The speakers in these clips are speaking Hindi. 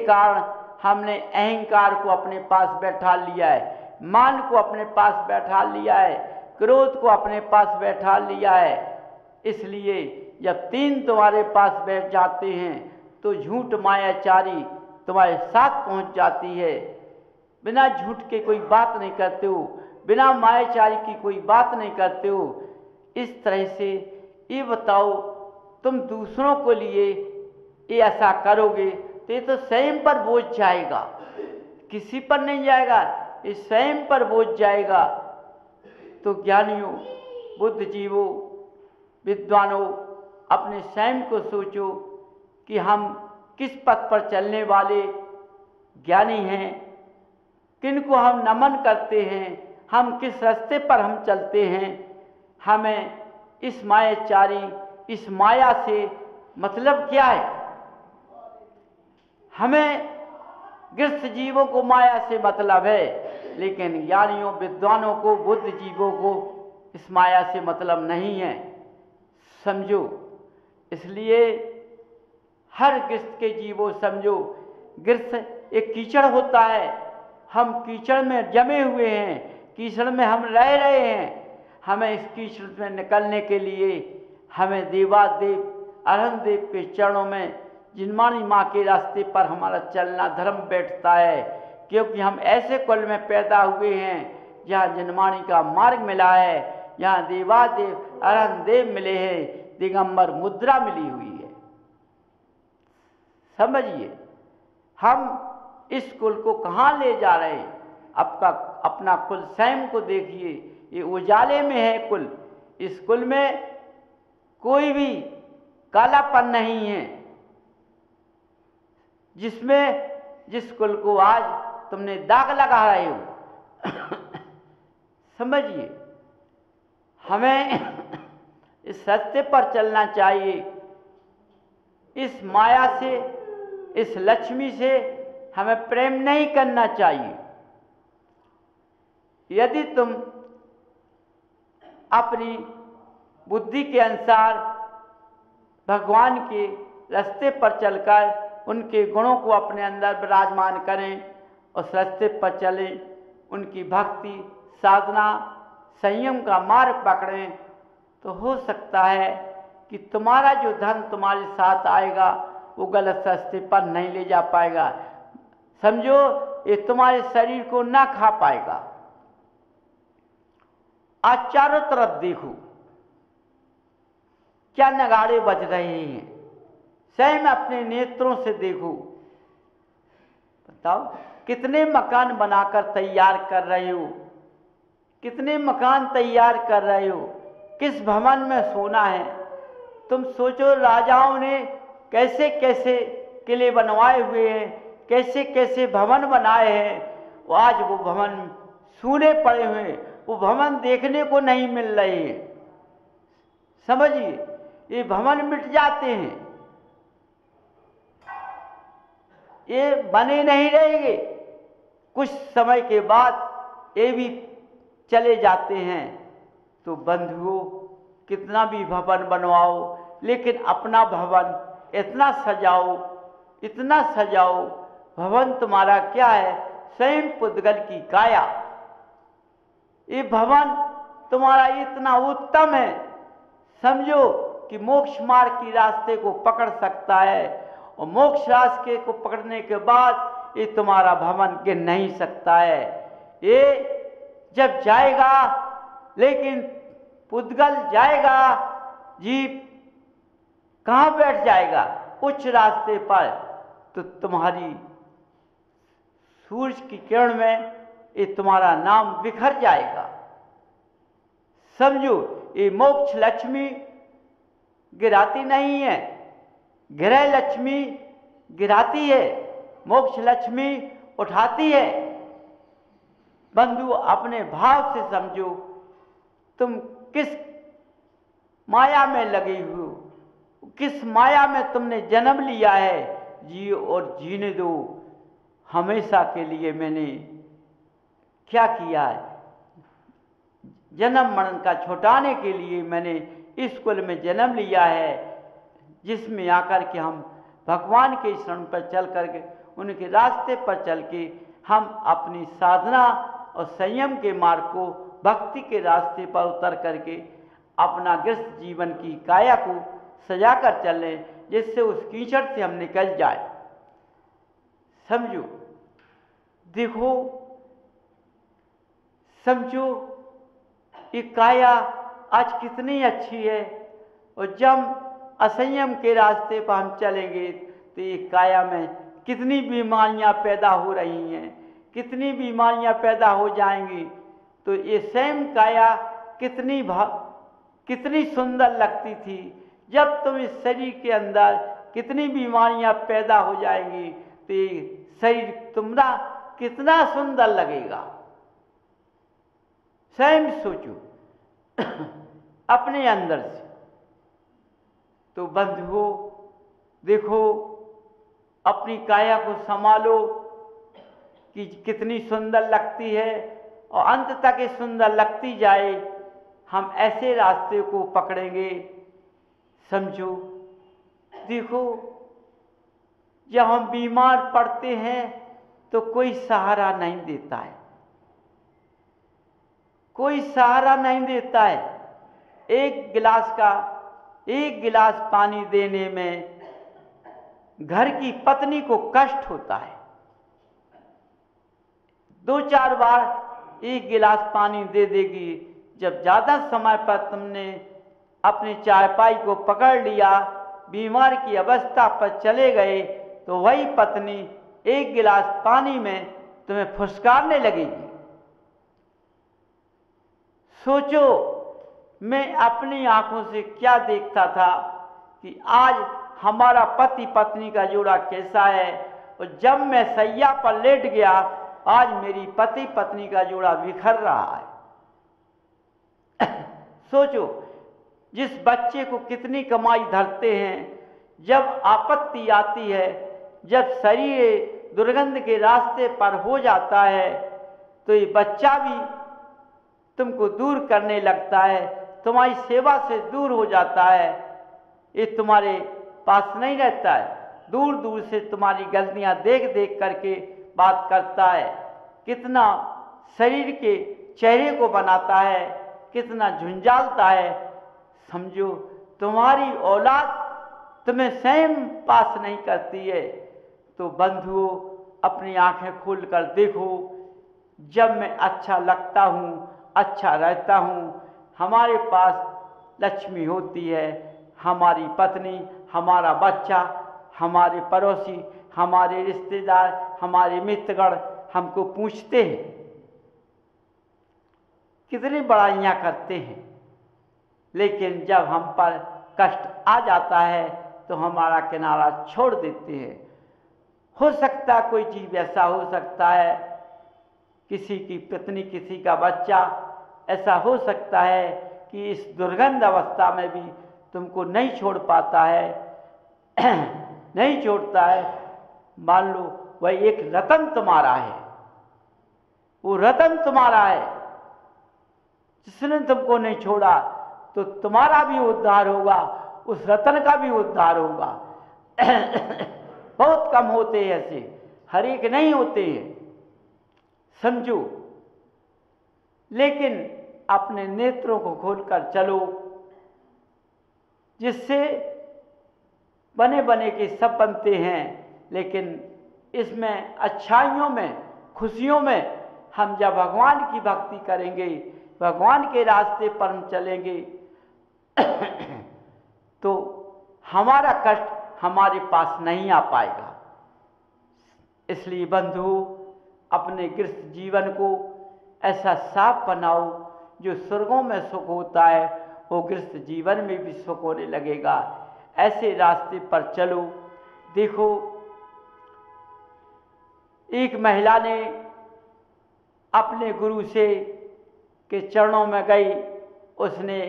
कारण हमने अहंकार को अपने पास बैठा लिया है, मान को अपने पास बैठा लिया है, क्रोध को अपने पास बैठा लिया है। इसलिए जब तीन तुम्हारे पास बैठ जाते हैं तो झूठ मायाचारी तुम्हारे साथ पहुंच जाती है। बिना झूठ के कोई बात नहीं करते हो, बिना मायाचारी की कोई बात नहीं करते हो। इस तरह से ये बताओ, तुम दूसरों को लिए ये ऐसा करोगे तो ये तो स्वयं पर बोझ जाएगा, किसी पर नहीं जाएगा, ये स्वयं पर बोझ जाएगा। तो ज्ञानियों, बुद्धिजीवों, विद्वानों, अपने स्वयं को सोचो कि हम किस पथ पर चलने वाले ज्ञानी हैं, किनको हम नमन करते हैं, हम किस रास्ते पर हम चलते हैं। हमें इस मायाचारी, इस माया से मतलब क्या है? हमें गृहस्थ जीवों को माया से मतलब है, लेकिन ज्ञानियों, विद्वानों को, बुद्धिजीवों को इस माया से मतलब नहीं है, समझो। इसलिए हर गृहस्थ के जीवों समझो, गृहस्थ एक कीचड़ होता है, हम कीचड़ में जमे हुए हैं, कीचड़ में हम रह रहे हैं। हमें इस कीचड़ में निकलने के लिए हमें देवादेव अरहन देव के चरणों में, जिनमानी माँ के रास्ते पर हमारा चलना धर्म बैठता है, क्योंकि हम ऐसे कुल में पैदा हुए हैं जहाँ जिनमानी का मार्ग मिला है, यहाँ देवादेव अरहन देव मिले हैं, दिगंबर मुद्रा मिली हुई है। समझिए, हम इस कुल को कहाँ ले जा रहे हैं? अपना कुल स्वयं को देखिए, ये उजाले में है कुल। इस कुल में कोई भी कालापन नहीं है, जिस कुल को आज तुमने दाग लगा रहे हो। समझिए, हमें इस रास्ते पर चलना चाहिए। इस माया से, इस लक्ष्मी से हमें प्रेम नहीं करना चाहिए। यदि तुम अपनी बुद्धि के अनुसार भगवान के रास्ते पर चलकर उनके गुणों को अपने अंदर विराजमान करें, उस रास्ते पर चलें, उनकी भक्ति, साधना, संयम का मार्ग पकड़ें, तो हो सकता है कि तुम्हारा जो धन तुम्हारे साथ आएगा वो गलत रास्ते पर नहीं ले जा पाएगा। समझो, ये तुम्हारे शरीर को ना खा पाएगा। आज चारों तरफ देखो, क्या नगाड़े बज रहे हैं, स्वयं अपने नेत्रों से देखो। बताओ, कितने मकान बनाकर तैयार कर रहे हो, कितने मकान तैयार कर रहे हो, किस भवन में सोना है। तुम सोचो, राजाओं ने कैसे कैसे किले बनवाए हुए हैं, कैसे कैसे भवन बनाए हैं, वो आज वो भवन सूने पड़े हुए हैं, वो भवन देखने को नहीं मिल रहे हैं। समझिए, ये भवन मिट जाते हैं, ये बने नहीं रहेंगे, कुछ समय के बाद ये भी चले जाते हैं। तो बंधुओं, कितना भी भवन बनवाओ, लेकिन अपना भवन इतना सजाओ, इतना सजाओ। भवन तुम्हारा क्या है? स्वयं पुद्गल की काया। ये भवन तुम्हारा इतना उत्तम है, समझो कि मोक्ष मार्ग की रास्ते को पकड़ सकता है, और मोक्ष रास्ते को पकड़ने के बाद ये तुम्हारा भवन गिर नहीं सकता है। ये जब जाएगा, लेकिन पुद्गल जाएगा, जीव कहाँ बैठ जाएगा? उच्च रास्ते पर। तो तुम्हारी सूरज की किरण में ये तुम्हारा नाम बिखर जाएगा। समझो, ये मोक्ष लक्ष्मी गिराती नहीं है, गृह लक्ष्मी गिराती है, मोक्ष लक्ष्मी उठाती है। बंधु, अपने भाव से समझो, तुम किस माया में लगे हो, किस माया में तुमने जन्म लिया है। जियो और जीने दो। हमेशा के लिए मैंने क्या किया है? जन्म मरण का छुटाने के लिए मैंने इस कुल में जन्म लिया है, जिसमें आकर के हम भगवान के शरण पर चल करके उनके रास्ते पर चल के हम अपनी साधना और संयम के मार्ग को भक्ति के रास्ते पर उतर करके अपना गृहस्थ जीवन की काया को सजा कर चलें, जिससे उस कीचड़ से हम निकल जाए। समझो, देखो, समझो, ये काया आज कितनी अच्छी है, और जब असंयम के रास्ते पर हम चलेंगे तो ये काया में कितनी बीमारियां पैदा हो रही हैं, कितनी बीमारियां पैदा हो जाएंगी। तो ये सेम काया कितनी सुंदर लगती थी, जब तुम इस शरीर के अंदर कितनी बीमारियां पैदा हो जाएंगी तो ये शरीर तुम्हारा कितना सुंदर लगेगा। स्वयं सोचो अपने अंदर से। तो बंधुओं, देखो, अपनी काया को संभालो कि कितनी सुंदर लगती है, और अंत तक ये सुंदर लगती जाए। हम ऐसे रास्ते को पकड़ेंगे। समझो, देखो, जब हम बीमार पड़ते हैं तो कोई सहारा नहीं देता है, कोई सहारा नहीं देता है। एक गिलास पानी देने में घर की पत्नी को कष्ट होता है। 2-4 बार एक गिलास पानी दे देगी। जब ज़्यादा समय पर तुमने अपनी चारपाई को पकड़ लिया, बीमार की अवस्था पर चले गए, तो वही पत्नी एक गिलास पानी में तुम्हें फुसकारने लगेगी। सोचो, मैं अपनी आंखों से क्या देखता था कि आज हमारा पति पत्नी का जोड़ा कैसा है, और जब मैं सैया पर लेट गया, आज मेरी पति पत्नी का जोड़ा बिखर रहा है। सोचो, जिस बच्चे को कितनी कमाई धरते हैं, जब आपत्ति आती है, जब शरीर दुर्गंध के रास्ते पर हो जाता है, तो ये बच्चा भी तुमको दूर करने लगता है, तुम्हारी सेवा से दूर हो जाता है। ये तुम्हारे पास नहीं रहता है, दूर दूर से तुम्हारी गलतियां देख देख करके बात करता है। कितना शरीर के चेहरे को बनाता है, कितना झुंझालता है। समझो, तुम्हारी औलाद तुम्हें स्वयं पास नहीं करती है। तो बंधुओं, अपनी आंखें खोलकर देखो, जब मैं अच्छा लगता हूँ, अच्छा रहता हूँ, हमारे पास लक्ष्मी होती है। हमारी पत्नी, हमारा बच्चा, हमारे पड़ोसी, हमारे रिश्तेदार, हमारे मित्रगण हमको पूछते हैं, कितनी बड़ाइयाँ करते हैं। लेकिन जब हम पर कष्ट आ जाता है तो हमारा किनारा छोड़ देते हैं। हो सकता कोई चीज़ ऐसा हो सकता है, किसी की पत्नी, किसी का बच्चा, ऐसा हो सकता है कि इस दुर्गंध अवस्था में भी तुमको नहीं छोड़ पाता है, नहीं छोड़ता है। मान लो वह एक रतन तुम्हारा है, वो रतन तुम्हारा है, जिसने तुमको नहीं छोड़ा, तो तुम्हारा भी उद्धार होगा, उस रतन का भी उद्धार होगा। बहुत कम होते हैं ऐसे, हर एक नहीं होते हैं। समझो, लेकिन अपने नेत्रों को खोलकर चलो, जिससे बने बने के सब बनते हैं। लेकिन इसमें अच्छाइयों में, खुशियों में हम जब भगवान की भक्ति करेंगे, भगवान के रास्ते पर हम चलेंगे, तो हमारा कष्ट हमारे पास नहीं आ पाएगा। इसलिए बंधु, अपने गृहस्थ जीवन को ऐसा साफ बनाओ, जो स्वर्गों में सुख होता है वो गृहस्थ जीवन में भी सुख होने लगेगा। ऐसे रास्ते पर चलो। देखो, एक महिला ने अपने गुरु से के चरणों में गई। उसने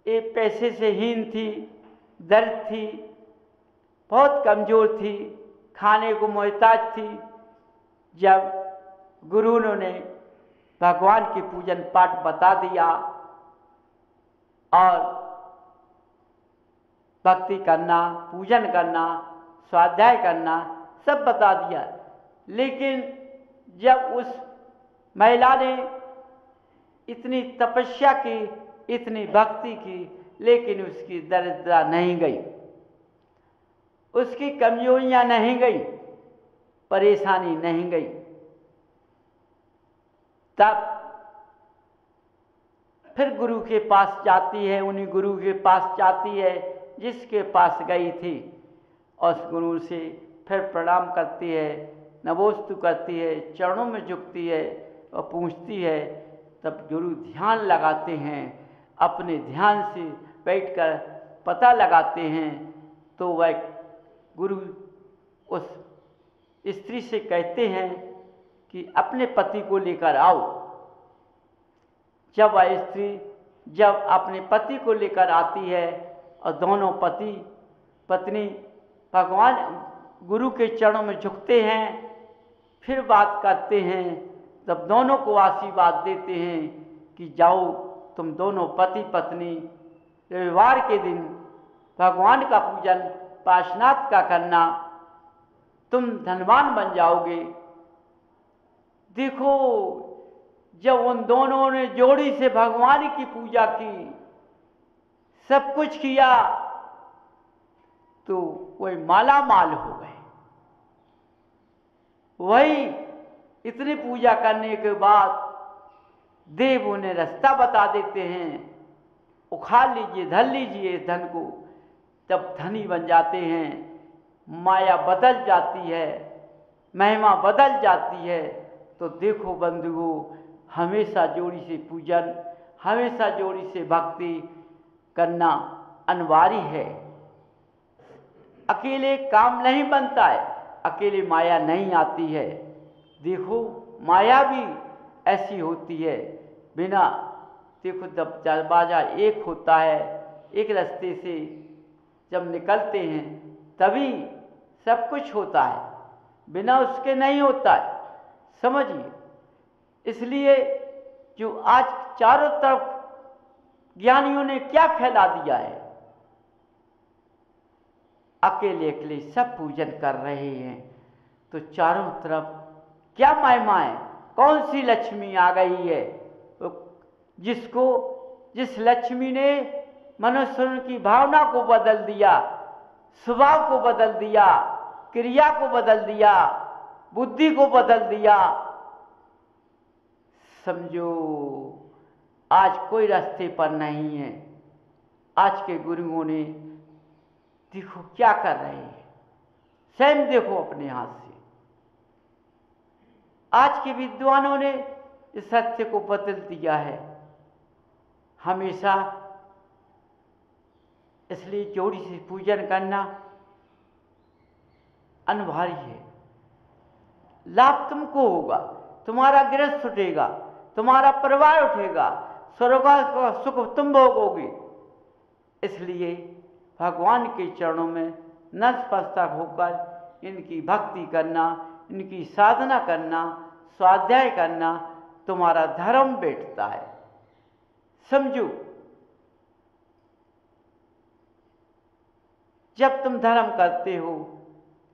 एक पैसे से हीन थी, दर्द थी, बहुत कमज़ोर थी, खाने को मोहताज थी। जब गुरु ने भगवान के पूजन पाठ बता दिया और भक्ति करना, पूजन करना, स्वाध्याय करना सब बता दिया। लेकिन जब उस महिला ने इतनी तपस्या की, इतनी भक्ति की, लेकिन उसकी दरिद्रता नहीं गई, उसकी कमजोरियां नहीं गई, परेशानी नहीं गई। तब फिर गुरु के पास जाती है, उन्हीं गुरु के पास जाती है जिसके पास गई थी, और उस गुरु से फिर प्रणाम करती है, नमोस्तु करती है, चरणों में झुकती है और पूछती है। तब गुरु ध्यान लगाते हैं, अपने ध्यान से बैठकर पता लगाते हैं, तो वह गुरु उस स्त्री से कहते हैं कि अपने पति को लेकर आओ। जब वह स्त्री जब अपने पति को लेकर आती है और दोनों पति पत्नी भगवान गुरु के चरणों में झुकते हैं, फिर बात करते हैं, तब दोनों को आशीर्वाद देते हैं कि जाओ तुम दोनों पति पत्नी रविवार के दिन भगवान का पूजन पार्श्वनाथ का करना, तुम धनवान बन जाओगे। देखो, जब उन दोनों ने जोड़ी से भगवान की पूजा की, सब कुछ किया, तो वही माला माल हो गए। वही इतनी पूजा करने के बाद देव उन्हें रास्ता बता देते हैं, उखाड़ लीजिए, धर लीजिए इस धन को। जब धनी बन जाते हैं, माया बदल जाती है, महिमा बदल जाती है। तो देखो बंधुओं, हमेशा जोड़ी से पूजन, हमेशा जोड़ी से भक्ति करना अनिवार्य है। अकेले काम नहीं बनता है, अकेले माया नहीं आती है। देखो, माया भी ऐसी होती है, बिना देखो जब दरवाजा एक होता है, एक रास्ते से जब निकलते हैं तभी सब कुछ होता है, बिना उसके नहीं होता है, समझिए। इसलिए जो आज चारों तरफ ज्ञानियों ने क्या फैला दिया है, अकेले अकेले सब पूजन कर रहे हैं, तो चारों तरफ क्या महिमा है, कौन सी लक्ष्मी आ गई है, जिस लक्ष्मी ने मनुष्य की भावना को बदल दिया, स्वभाव को बदल दिया, क्रिया को बदल दिया, बुद्धि को बदल दिया। समझो, आज कोई रास्ते पर नहीं है। आज के गुरुओं ने देखो क्या कर रहे हैं, स्वयं देखो अपने हाथ से। आज के विद्वानों ने इस सत्य को बदल दिया है हमेशा। इसलिए जोड़ी से पूजन करना अनिवार्य है। लाभ तुमको होगा, तुम्हारा गृहस्थ उठेगा, तुम्हारा परिवार उठेगा, स्वर्ग का सुख तुम भोगोगे। इसलिए भगवान के चरणों में नतमस्तक होकर इनकी भक्ति करना, इनकी साधना करना, स्वाध्याय करना तुम्हारा धर्म बैठता है। समझो, जब तुम धर्म करते हो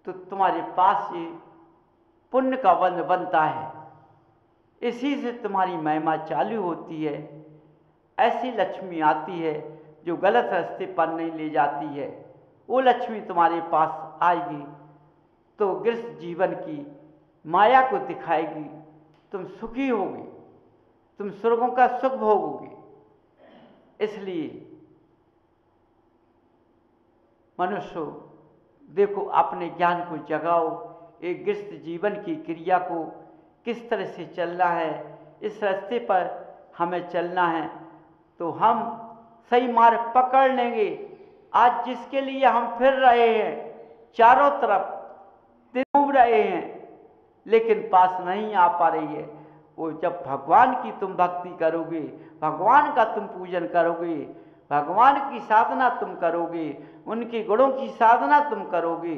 तो तुम्हारे पास ये पुण्य का बंध बनता है, इसी से तुम्हारी महिमा चालू होती है। ऐसी लक्ष्मी आती है जो गलत रास्ते पर नहीं ले जाती है, वो लक्ष्मी तुम्हारे पास आएगी तो गृहस्थ जीवन की माया को दिखाएगी, तुम सुखी होगे, तुम स्वर्गों का सुख भोगोगे। इसलिए मनुष्य देखो, अपने ज्ञान को जगाओ, एक गृहस्थ जीवन की क्रिया को किस तरह से चलना है, इस रास्ते पर हमें चलना है तो हम सही मार्ग पकड़ लेंगे। आज जिसके लिए हम फिर रहे हैं, चारों तरफ घूम रहे हैं, लेकिन पास नहीं आ पा रही है, वो जब भगवान की तुम भक्ति करोगे, भगवान का तुम पूजन करोगे, भगवान की साधना तुम करोगे, उनके गुणों की साधना तुम करोगे,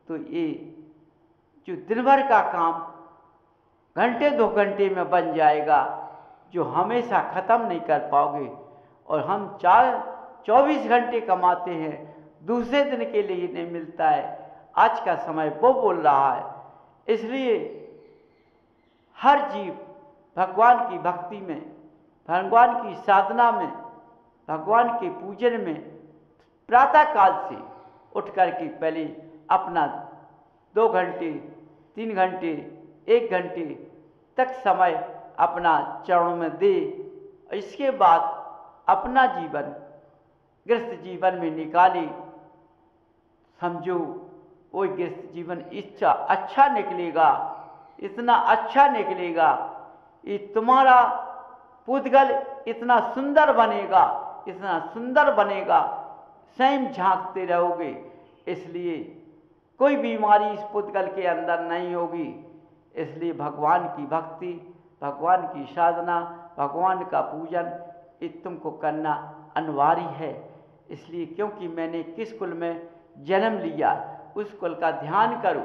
तो ये जो दिन भर का काम घंटे 2 घंटे में बन जाएगा, जो हमेशा ख़त्म नहीं कर पाओगे। और हम 24 घंटे कमाते हैं, दूसरे दिन के लिए नहीं मिलता है। आज का समय वो बोल रहा है। इसलिए हर जीव भगवान की भक्ति में, भगवान की साधना में, भगवान के पूजन में प्रातः काल से उठ कर के पहले अपना 2 घंटे, 3 घंटे, 1 घंटे तक समय अपना चरणों में दे। इसके बाद अपना जीवन गृहस्थ जीवन में निकाले। समझो वो गृहस्थ जीवन इच्छा अच्छा निकलेगा, इतना अच्छा निकलेगा, ये तुम्हारा पुद्गल इतना सुंदर बनेगा, इतना सुंदर बनेगा, स्वयं झांकते रहोगे। इसलिए कोई बीमारी इस पुद्गल के अंदर नहीं होगी। इसलिए भगवान की भक्ति, भगवान की साधना, भगवान का पूजन ये तुमको करना अनिवार्य है। इसलिए क्योंकि मैंने किस कुल में जन्म लिया उस कुल का ध्यान करो,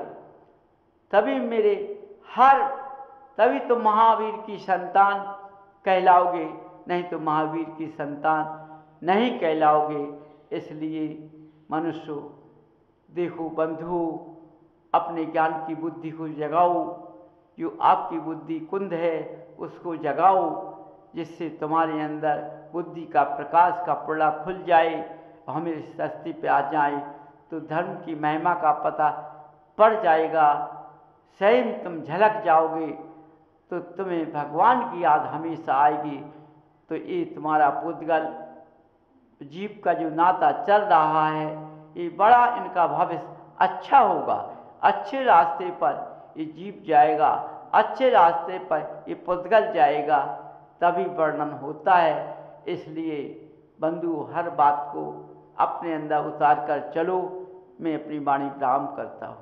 तभी तो महावीर की संतान कहलाओगे, नहीं तो महावीर की संतान नहीं कहलाओगे। इसलिए मनुष्य देखो बंधु, अपने ज्ञान की बुद्धि को जगाओ, जो आपकी बुद्धि कुंद है उसको जगाओ, जिससे तुम्हारे अंदर बुद्धि का प्रकाश का पुर्ला खुल जाए, हम इस सस्ती पे आ जाए तो धर्म की महिमा का पता पड़ जाएगा। स्वयं तुम झलक जाओगे तो तुम्हें भगवान की याद हमेशा आएगी। तो ये तुम्हारा पुद्गल जीव का जो नाता चल रहा है ये बड़ा इनका भविष्य अच्छा होगा। अच्छे रास्ते पर ये जीव जाएगा, अच्छे रास्ते पर ये पुद्गल जाएगा, तभी वर्णन होता है। इसलिए बंधु हर बात को अपने अंदर उतार कर चलो। मैं अपनी वाणी विराम करता हूँ।